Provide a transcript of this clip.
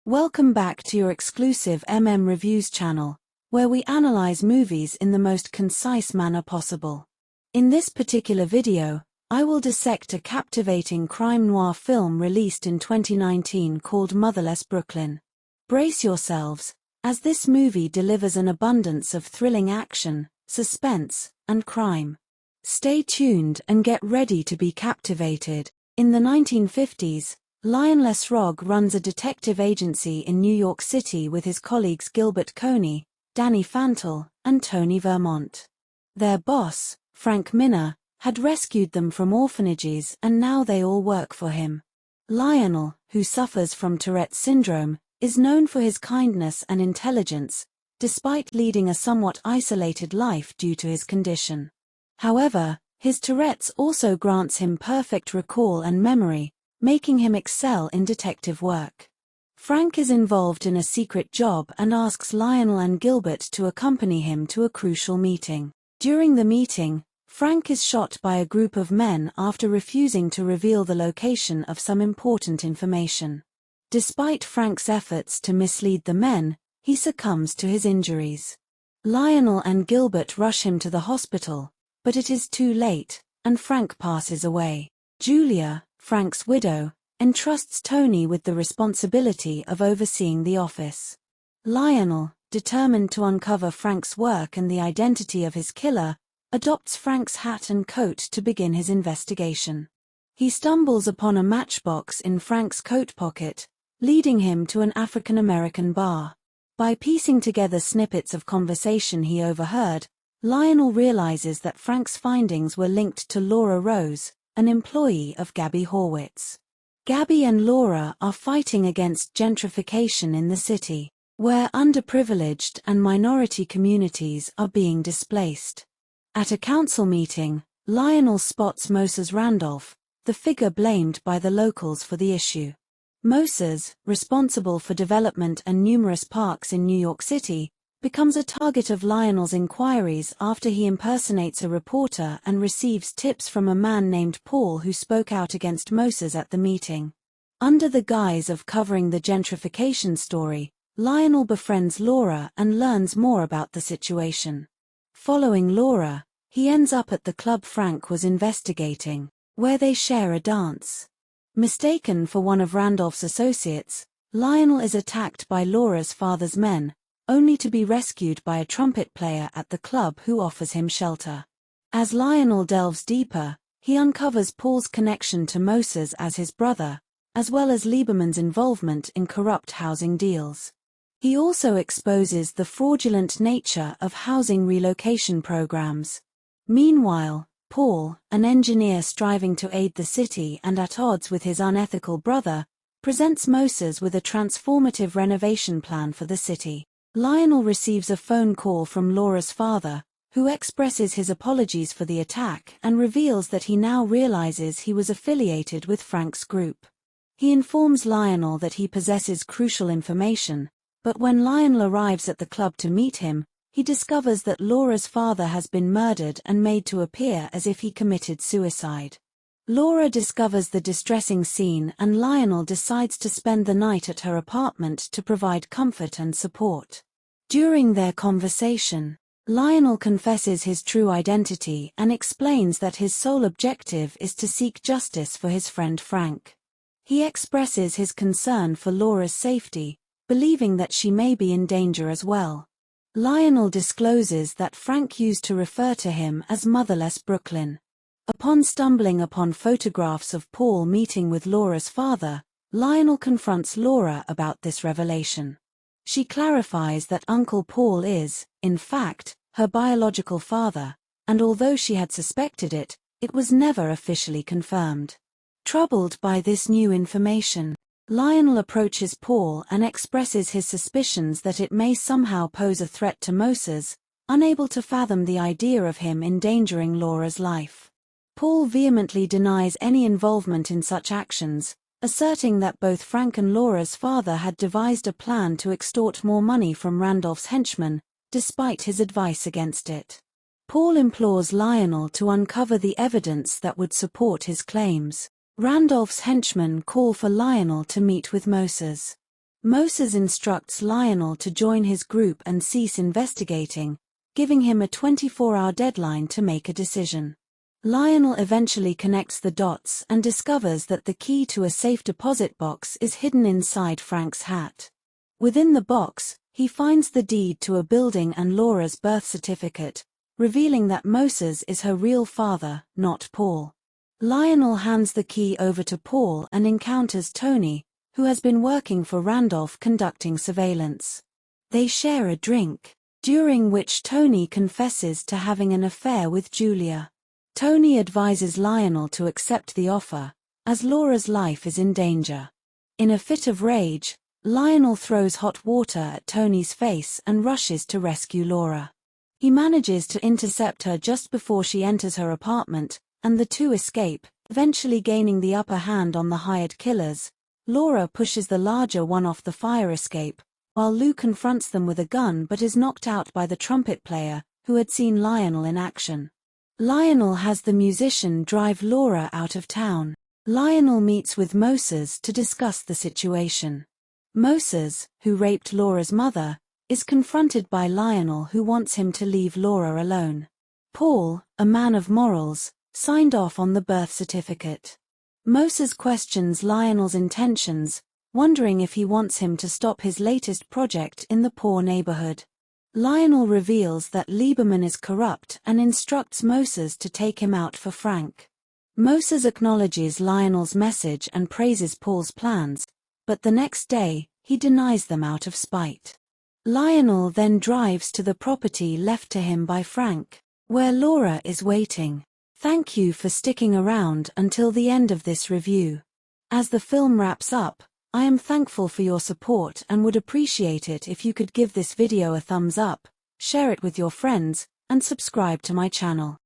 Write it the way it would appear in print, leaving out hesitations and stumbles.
Welcome back to your exclusive Reviews channel, where we analyze movies in the most concise manner possible. In this particular video, I will dissect a captivating crime noir film released in 2019 called Motherless Brooklyn. Brace yourselves, as this movie delivers an abundance of thrilling action, suspense, and crime. Stay tuned and get ready to be captivated. In the 1950s, Lionel Essrog runs a detective agency in New York City with his colleagues Gilbert Coney, Danny Fantle, and Tony Vermont. Their boss, Frank Minner, had rescued them from orphanages and now they all work for him. Lionel, who suffers from Tourette syndrome, is known for his kindness and intelligence, despite leading a somewhat isolated life due to his condition. However, his Tourette's also grants him perfect recall and memory, making him excel in detective work. Frank is involved in a secret job and asks Lionel and Gilbert to accompany him to a crucial meeting. During the meeting, Frank is shot by a group of men after refusing to reveal the location of some important information. Despite Frank's efforts to mislead the men, he succumbs to his injuries. Lionel and Gilbert rush him to the hospital, but it is too late, and Frank passes away. Julia, Frank's widow, entrusts Tony with the responsibility of overseeing the office. Lionel, determined to uncover Frank's work and the identity of his killer, adopts Frank's hat and coat to begin his investigation. He stumbles upon a matchbox in Frank's coat pocket, leading him to an African-American bar. By piecing together snippets of conversation he overheard, Lionel realizes that Frank's findings were linked to Laura Rose, an employee of Gabby Horwitz. Gabby and Laura are fighting against gentrification in the city, where underprivileged and minority communities are being displaced. At a council meeting, Lionel spots Moses Randolph, the figure blamed by the locals for the issue. Moses, responsible for development and numerous parks in New York City, becomes a target of Lionel's inquiries after he impersonates a reporter and receives tips from a man named Paul who spoke out against Moses at the meeting. Under the guise of covering the gentrification story, Lionel befriends Laura and learns more about the situation. Following Laura, he ends up at the club Frank was investigating, where they share a dance. Mistaken for one of Randolph's associates, Lionel is attacked by Laura's father's men, only to be rescued by a trumpet player at the club who offers him shelter. As Lionel delves deeper, he uncovers Paul's connection to Moses as his brother, as well as Lieberman's involvement in corrupt housing deals. He also exposes the fraudulent nature of housing relocation programs. Meanwhile, Paul, an engineer striving to aid the city and at odds with his unethical brother, presents Moses with a transformative renovation plan for the city. Lionel receives a phone call from Laura's father, who expresses his apologies for the attack and reveals that he now realizes he was affiliated with Frank's group. He informs Lionel that he possesses crucial information, but when Lionel arrives at the club to meet him, he discovers that Laura's father has been murdered and made to appear as if he committed suicide. Laura discovers the distressing scene and Lionel decides to spend the night at her apartment to provide comfort and support. During their conversation, Lionel confesses his true identity and explains that his sole objective is to seek justice for his friend Frank. He expresses his concern for Laura's safety, believing that she may be in danger as well. Lionel discloses that Frank used to refer to him as Motherless Brooklyn. Upon stumbling upon photographs of Paul meeting with Laura's father, Lionel confronts Laura about this revelation. She clarifies that Uncle Paul is, in fact, her biological father, and although she had suspected it, it was never officially confirmed. Troubled by this new information, Lionel approaches Paul and expresses his suspicions that it may somehow pose a threat to Moses, unable to fathom the idea of him endangering Laura's life. Paul vehemently denies any involvement in such actions, asserting that both Frank and Laura's father had devised a plan to extort more money from Randolph's henchmen, despite his advice against it. Paul implores Lionel to uncover the evidence that would support his claims. Randolph's henchmen call for Lionel to meet with Moses. Moses instructs Lionel to join his group and cease investigating, giving him a 24-hour deadline to make a decision. Lionel eventually connects the dots and discovers that the key to a safe deposit box is hidden inside Frank's hat. Within the box, he finds the deed to a building and Laura's birth certificate, revealing that Moses is her real father, not Paul. Lionel hands the key over to Paul and encounters Tony, who has been working for Randolph conducting surveillance. They share a drink, during which Tony confesses to having an affair with Julia. Tony advises Lionel to accept the offer, as Laura's life is in danger. In a fit of rage, Lionel throws hot water at Tony's face and rushes to rescue Laura. He manages to intercept her just before she enters her apartment, and the two escape, eventually gaining the upper hand on the hired killers. Laura pushes the larger one off the fire escape, while Lou confronts them with a gun but is knocked out by the trumpet player, who had seen Lionel in action. Lionel has the musician drive Laura out of town. Lionel meets with Moses to discuss the situation. Moses, who raped Laura's mother, is confronted by Lionel, who wants him to leave Laura alone. Paul, a man of morals, signed off on the birth certificate. Moses questions Lionel's intentions, wondering if he wants him to stop his latest project in the poor neighborhood. Lionel reveals that Lieberman is corrupt and instructs Moses to take him out for Frank. Moses acknowledges Lionel's message and praises Paul's plans, but the next day, he denies them out of spite. Lionel then drives to the property left to him by Frank, where Laura is waiting. Thank you for sticking around until the end of this review. As the film wraps up, I am thankful for your support and would appreciate it if you could give this video a thumbs up, share it with your friends, and subscribe to my channel.